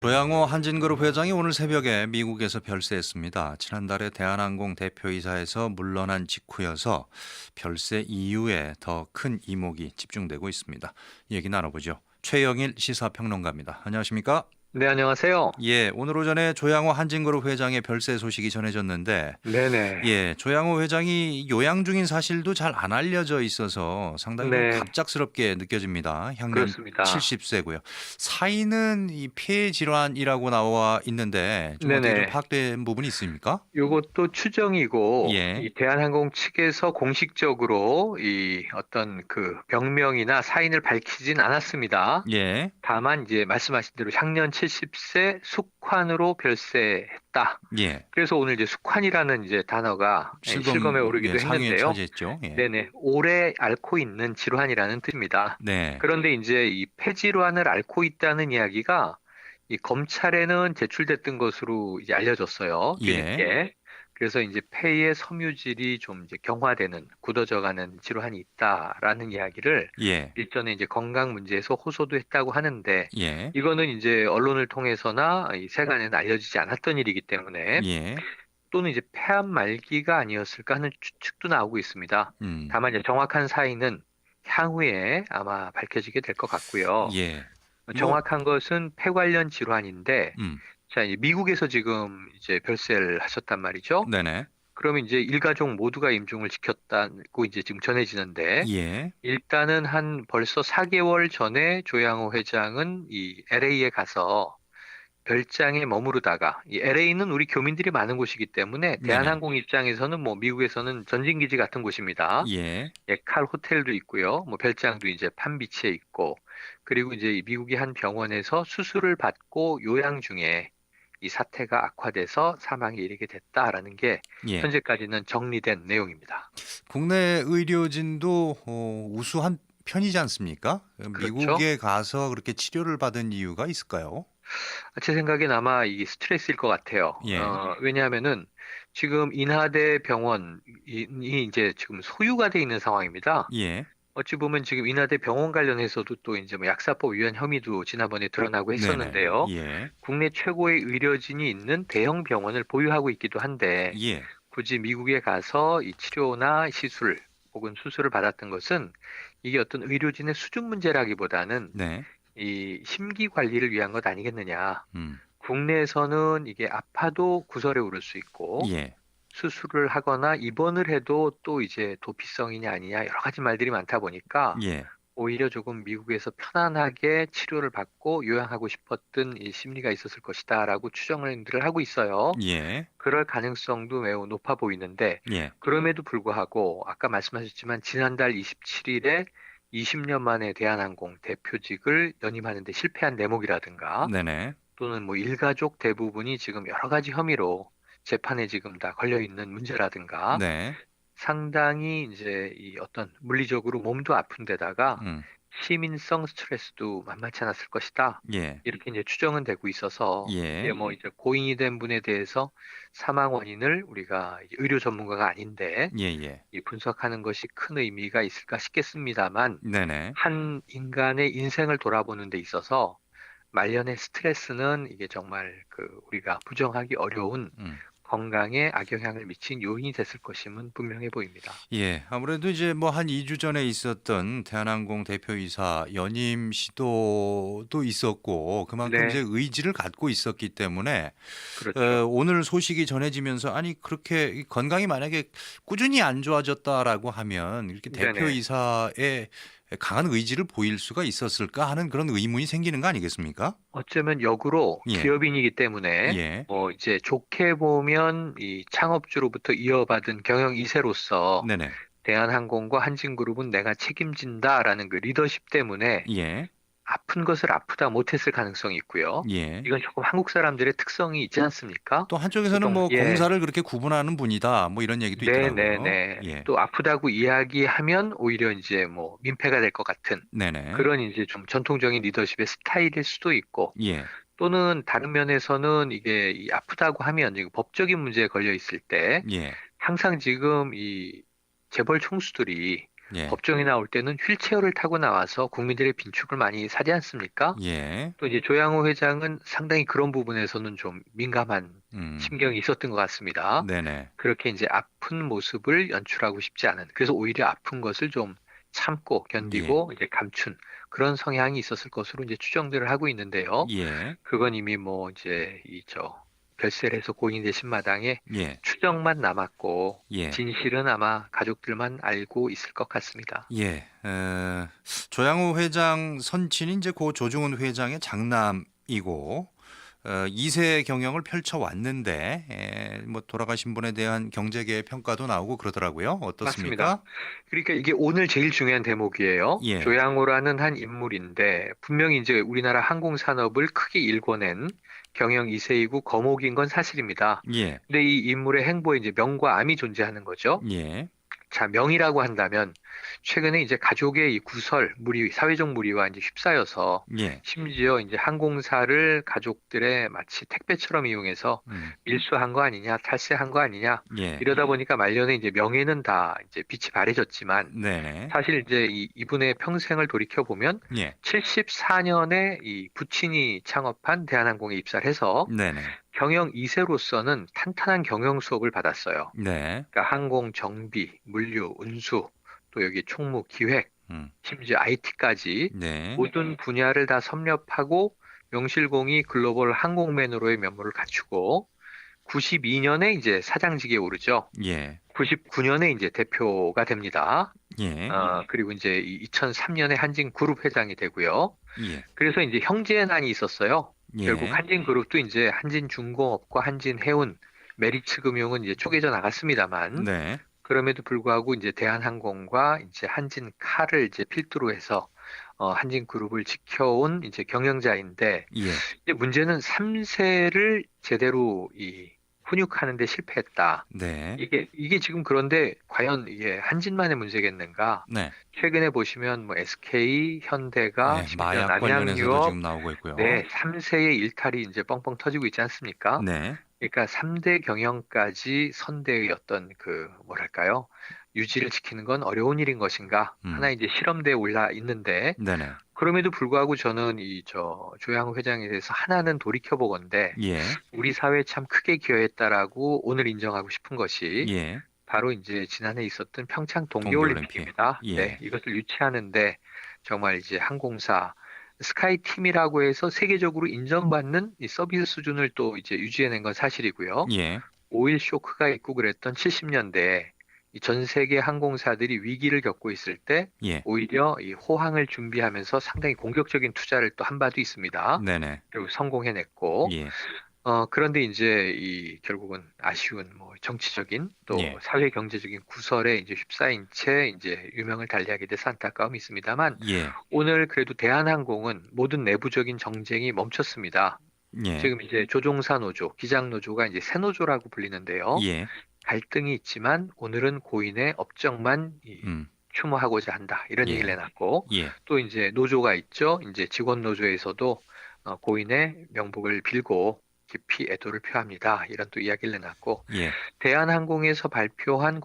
조양호 한진그룹 회장이 오늘 새벽에 미국에서 별세했습니다. 지난달에 대한항공 대표이사에서 물러난 직후여서 별세 이후에 더 큰 이목이 집중되고 있습니다. 얘기 나눠보죠. 최영일 시사평론가입니다. 안녕하십니까? 네, 안녕하세요. 예, 오늘 오전에 조양호 한진그룹 회장의 별세 소식이 전해졌는데, 네네. 예, 조양호 회장이 요양 중인 사실도 잘 안 알려져 있어서 상당히 좀 네, 갑작스럽게 느껴집니다. 향년 그렇습니다. 70세고요. 사인은 이 폐 질환이라고 나와 있는데 좀 어떻게 좀 네네. 파악된 부분이 있습니까? 요것도 추정이고, 예, 이 대한항공 측에서 공식적으로 이 어떤 그 병명이나 사인을 밝히진 않았습니다. 예, 다만 이제 말씀하신 대로 향년 70세 숙환으로 별세했다. 예. 그래서 오늘 이제 숙환이라는 이제 단어가 실검에 실검 예, 오르기도 상위에 했는데요. 차지했죠. 예, 네네. 오래 앓고 있는 질환이라는 뜻입니다. 네, 그런데 이제 이 폐질환을 앓고 있다는 이야기가 이 검찰에는 제출됐던 것으로 이제 알려졌어요. 예, 뒤늦게. 그래서 이제 폐의 섬유질이 좀 이제 경화되는, 굳어져가는 질환이 있다라는 이야기를 예, 일전에 이제 건강 문제에서 호소도 했다고 하는데 예, 이거는 이제 언론을 통해서나 이 세간에는 알려지지 않았던 일이기 때문에 예, 또는 이제 폐암 말기가 아니었을까 하는 추측도 나오고 있습니다. 음, 다만 이제 정확한 사인은 향후에 아마 밝혀지게 될 것 같고요. 예. 뭐, 정확한 것은 폐 관련 질환인데, 음, 자, 이제 미국에서 지금 이제 별세를 하셨단 말이죠. 네네, 그러면 이제 일가족 모두가 임종을 지켰다고 이제 지금 전해지는데, 예, 일단은 한 벌써 4개월 전에 조양호 회장은 이 LA에 가서 별장에 머무르다가 이 LA는 우리 교민들이 많은 곳이기 때문에 네네, 대한항공 입장에서는 뭐 미국에서는 전진기지 같은 곳입니다. 예, 예, 칼 호텔도 있고요. 뭐 별장도 이제 판비치에 있고 그리고 이제 이 미국의 한 병원에서 수술을 받고 요양 중에 이 사태가 악화돼서 사망에 이르게 됐다라는 게 예. 현재까지는 정리된 내용입니다. 국내 의료진도 우수한 편이지 않습니까? 그렇죠? 미국에 가서 그렇게 치료를 받은 이유가 있을까요? 제 생각엔 아마 이게 스트레스일 것 같아요. 예, 왜냐하면은 지금 인하대 병원이 이제 지금 소유가 돼 있는 상황입니다. 예, 어찌 보면 지금 인하대 병원 관련해서도 또 이제 뭐 약사법 위반 혐의도 지난번에 드러나고 네네, 했었는데요. 예, 국내 최고의 의료진이 있는 대형 병원을 보유하고 있기도 한데 예, 굳이 미국에 가서 이 치료나 시술 혹은 수술을 받았던 것은 이게 어떤 의료진의 수준 문제라기보다는 네, 이 심기 관리를 위한 것 아니겠느냐. 음, 국내에서는 이게 아파도 구설에 오를 수 있고 예, 수술을 하거나 입원을 해도 또 이제 도피성이냐 아니냐 여러 가지 말들이 많다 보니까 예, 오히려 조금 미국에서 편안하게 치료를 받고 요양하고 싶었던 이 심리가 있었을 것이다라고 추정을 하고 있어요. 예, 그럴 가능성도 매우 높아 보이는데 예, 그럼에도 불구하고 아까 말씀하셨지만 지난달 27일에 20년 만에 대한항공 대표직을 연임하는 데 실패한 대목이라든가 네네, 또는 뭐 일가족 대부분이 지금 여러 가지 혐의로 재판에 지금 다 걸려 있는 문제라든가 네, 상당히 이제 이 어떤 물리적으로 몸도 아픈 데다가 음, 시민성 스트레스도 만만치 않았을 것이다. 예, 이렇게 이제 추정은 되고 있어서 이게 예, 뭐 이제 고인이 된 분에 대해서 사망 원인을 우리가 이제 의료 전문가가 아닌데 예, 예, 이 분석하는 것이 큰 의미가 있을까 싶겠습니다만 네네, 한 인간의 인생을 돌아보는 데 있어서 말년의 스트레스는 이게 정말 그 우리가 부정하기 어려운 음. 건강에 악영향을 미친 요인이 됐을 것임은 분명해 보입니다. 예, 아무래도 이제 뭐 한 2주 전에 있었던 대한항공 대표이사 연임 시도도 있었고 그만큼 이제 네, 의지를 갖고 있었기 때문에 그렇죠. 오늘 소식이 전해지면서 아니 그렇게 이 건강이 만약에 꾸준히 안 좋아졌다라고 하면 이렇게 네네. 대표이사의 강한 의지를 보일 수가 있었을까 하는 그런 의문이 생기는 거 아니겠습니까? 어쩌면 역으로 예, 기업인이기 때문에 예, 뭐 이제 좋게 보면 이 창업주로부터 이어받은 경영 이세로서 네네, 대한항공과 한진그룹은 내가 책임진다라는 그 리더십 때문에 예, 아픈 것을 아프다 못했을 가능성이 있고요. 예. 이건 조금 한국 사람들의 특성이 있지 않습니까? 또 한쪽에서는 보통 뭐 예, 공사를 그렇게 구분하는 분이다 뭐 이런 얘기도 있더라고요. 네네네. 예, 또 아프다고 이야기하면 오히려 이제 뭐 민폐가 될 것 같은 네네, 그런 이제 좀 전통적인 리더십의 스타일일 수도 있고 예, 또는 다른 면에서는 이게 이 아프다고 하면 이거 법적인 문제에 걸려 있을 때 예, 항상 지금 이 재벌 총수들이 예. 법정에 나올 때는 휠체어를 타고 나와서 국민들의 빈축을 많이 사지 않습니까? 예. 또 이제 조양호 회장은 상당히 그런 부분에서는 좀 민감한 음. 심경이 있었던 것 같습니다. 네네. 그렇게 이제 아픈 모습을 연출하고 싶지 않은, 그래서 오히려 아픈 것을 좀 참고 예. 견디고 이제 감춘 그런 성향이 있었을 것으로 이제 추정들을 하고 있는데요. 예. 그건 이미 뭐 이제 별세를 해서 고인이 되신 마당에 예. 추정만 남았고 예. 진실은 아마 가족들만 알고 있을 것 같습니다. 예. 조양호 회장 선친이 이제 고 조중훈 회장의 장남이고 2세 경영을 펼쳐왔는데 뭐 돌아가신 분에 대한 경제계의 평가도 나오고 그러더라고요. 맞습니다. 어떻습니까? 그러니까 이게 오늘 제일 중요한 대목이에요. 예. 조양호라는 한 인물인데 분명히 이제 우리나라 항공산업을 크게 일궈낸 경영 2세이고 거목인 건 사실입니다. 예. 근데 이 인물의 행보에 이제 명과 암이 존재하는 거죠. 예. 자, 명이라고 한다면 최근에 이제 가족의 이 구설, 무리, 사회적 무리와 이제 휩싸여서 예. 심지어 이제 항공사를 가족들의 마치 택배처럼 이용해서 음. 밀수한 거 아니냐, 탈세한 거 아니냐, 예. 이러다 보니까 말년에 이제 명예는 다 이제 빛이 바래졌지만 네네. 사실 이제 이분의 평생을 돌이켜 보면 예. 74년에 이 부친이 창업한 대한항공에 입사를 해서 네네. 경영 2세로서는 탄탄한 경영 수업을 받았어요. 네. 그러니까 항공 정비, 물류, 운수, 또 여기 총무 기획, 음. 심지어 IT까지 네. 모든 분야를 다 섭렵하고 명실공히 글로벌 항공맨으로의 면모를 갖추고 92년에 이제 사장직에 오르죠. 예. 99년에 이제 대표가 됩니다. 예. 그리고 이제 2003년에 한진그룹 회장이 되고요. 예. 그래서 이제 형제난이 있었어요. 결국 예. 한진그룹도 이제 한진중공업과 한진해운, 메리츠금융은 이제 쪼개져 나갔습니다만 네. 그럼에도 불구하고 이제 대한항공과 이제 한진카를 이제 필두로 해서 한진그룹을 지켜온 이제 경영자인데 예. 이제 문제는 3세를 제대로 훈육하는 데 실패했다. 네. 이게 지금 그런데 과연 이게 한진만의 문제겠는가? 네. 최근에 보시면 뭐 SK, 현대가 예. 심지어 마약 관련해서도 남양유업, 지금 나오고 있고요. 네, 3세의 일탈이 이제 뻥뻥 터지고 있지 않습니까? 네. 그러니까 3대 경영까지 선대의 어떤 그 뭐랄까요? 유지를 지키는 건 어려운 일인 것인가? 하나 음. 이제 실험대에 올라 있는데 네네. 그럼에도 불구하고 저는 조양호 회장에 대해서 하나는 돌이켜보건대 예. 우리 사회에 참 크게 기여했다라고 오늘 인정하고 싶은 것이 예. 바로 이제 지난해 있었던 평창 동계올림픽. 동계올림픽입니다. 예. 네, 이것을 유치하는데 정말 이제 항공사 스카이팀이라고 해서 세계적으로 인정받는 이 서비스 수준을 또 이제 유지해낸 건 사실이고요. 예. 오일 쇼크가 있고 그랬던 70년대에 이 전 세계 항공사들이 위기를 겪고 있을 때 예. 오히려 이 호항을 준비하면서 상당히 공격적인 투자를 또 한 바도 있습니다. 네네. 그리고 성공해냈고 예. 그런데 이제 결국은 아쉬운 뭐 정치적인 또 예. 사회 경제적인 구설에 이제 휩싸인 채 이제 유명을 달리하게 돼서 안타까움이 있습니다만 예. 오늘 그래도 대한항공은 모든 내부적인 정쟁이 멈췄습니다. 예. 지금 이제 조종사 노조, 기장 노조가 이제 새 노조라고 불리는데요. 예. 갈등이 있지만 오늘은 고인의 업적만 음. 추모하고자 한다. 이런 예. 얘기를 내놨고 예. 또 이제 노조가 있죠. 이제 직원 노조에서도 고인의 명복을 빌고 깊이 애도를 표합니다. 이런 또 이야기를 내놨고 예. 대한항공에서 발표한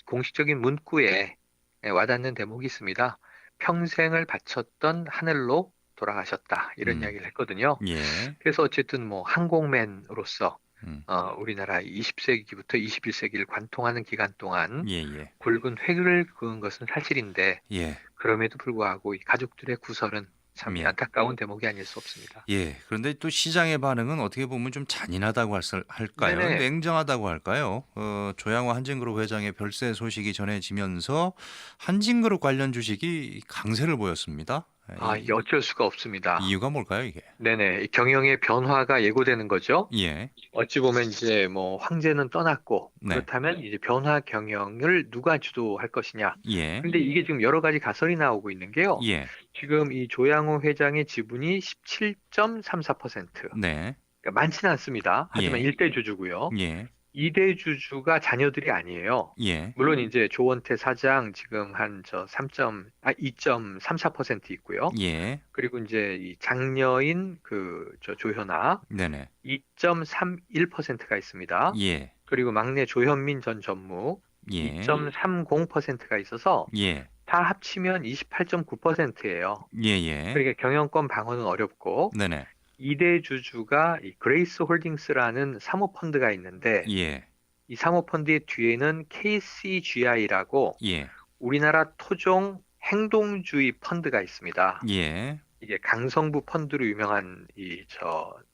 공식적인 문구에 와닿는 대목이 있습니다. 평생을 바쳤던 하늘로 돌아가셨다. 이런 이야기를 했거든요. 예. 그래서 어쨌든 뭐 항공맨으로서 음. 우리나라 20세기부터 21세기를 관통하는 기간 동안 예. 예. 굵은 획을 그은 것은 사실인데 예. 그럼에도 불구하고 이 가족들의 구설은 참 예. 안타까운 대목이 아닐 수 없습니다. 예. 그런데 또 시장의 반응은 어떻게 보면 좀 잔인하다고 할까요? 네네. 냉정하다고 할까요? 조양호 한진그룹 회장의 별세 소식이 전해지면서 한진그룹 관련 주식이 강세를 보였습니다. 이게 어쩔 수가 없습니다. 이유가 뭘까요, 이게? 네네. 이 경영의 변화가 예고되는 거죠. 예. 어찌 보면 이제 뭐 황제는 떠났고 네. 그렇다면 이제 변화 경영을 누가 주도할 것이냐. 예. 근데 이게 지금 여러 가지 가설이 나오고 있는 게요. 예. 지금 이 조양호 회장의 지분이 17.34%. 네. 그러니까 많지는 않습니다. 하지만 예. 1대 주주고요. 예. 2대 주주가 자녀들이 아니에요. 예. 물론 이제 조원태 사장 지금 한 2.34% 있고요. 예. 그리고 이제 이 장녀인 조현아 네네. 2.31%가 있습니다. 예. 그리고 막내 조현민 전 전무 예. 2.30%가 있어서 예. 다 합치면 28.9%예요. 예, 예. 그러니까 경영권 방어는 어렵고 네네. 2대 주주가 이 그레이스 홀딩스라는 사모펀드가 있는데 예, 이 사모펀드의 뒤에는 KCGI라고 예, 우리나라 토종 행동주의 펀드가 있습니다. 예, 이게 강성부 펀드로 유명한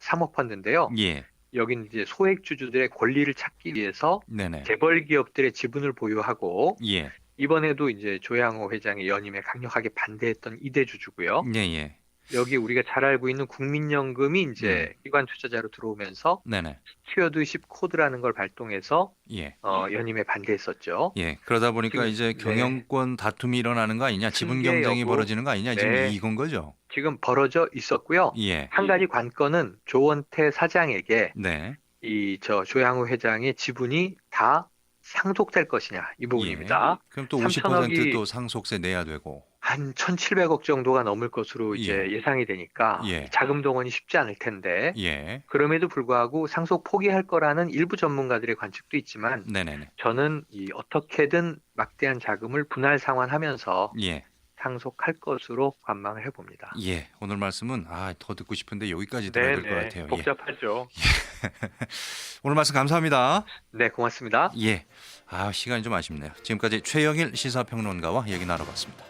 사모펀드인데요. 예. 여기는 이제 소액주주들의 권리를 찾기 위해서 네네. 재벌 기업들의 지분을 보유하고 예, 이번에도 이제 조양호 회장의 연임에 강력하게 반대했던 이대 주주고요. 예, 예. 여기 우리가 잘 알고 있는 국민연금이 음. 이제 기관 투자자로 들어오면서 네네. 스튜어드십 코드라는 걸 발동해서 예. 연임에 반대했었죠. 예. 그러다 보니까 지금 이제 네, 경영권 다툼이 일어나는 거 아니냐, 지분 승계 경쟁이 여부 벌어지는 거 아니냐, 지금 네, 이건 거죠. 지금 벌어져 있었고요. 예. 한 가지 관건은 조원태 사장에게 네. 조양호 회장의 지분이 다 상속될 것이냐 이 예. 부분입니다. 그럼 또 50% 3천억이 또 상속세 내야 되고. 한 1,700억 정도가 넘을 것으로 예. 이제 예상이 되니까 예. 자금 동원이 쉽지 않을 텐데 예. 그럼에도 불구하고 상속 포기할 거라는 일부 전문가들의 관측도 있지만 네네네. 저는 어떻게든 막대한 자금을 분할 상환하면서 예. 상속할 것으로 관망을 해봅니다. 예. 오늘 말씀은 더 듣고 싶은데 여기까지 들어야 될 것 네네, 같아요. 예. 복잡하죠. 오늘 말씀 감사합니다. 네, 고맙습니다. 예. 시간이 좀 아쉽네요. 지금까지 최영일 시사평론가와 얘기 나눠봤습니다.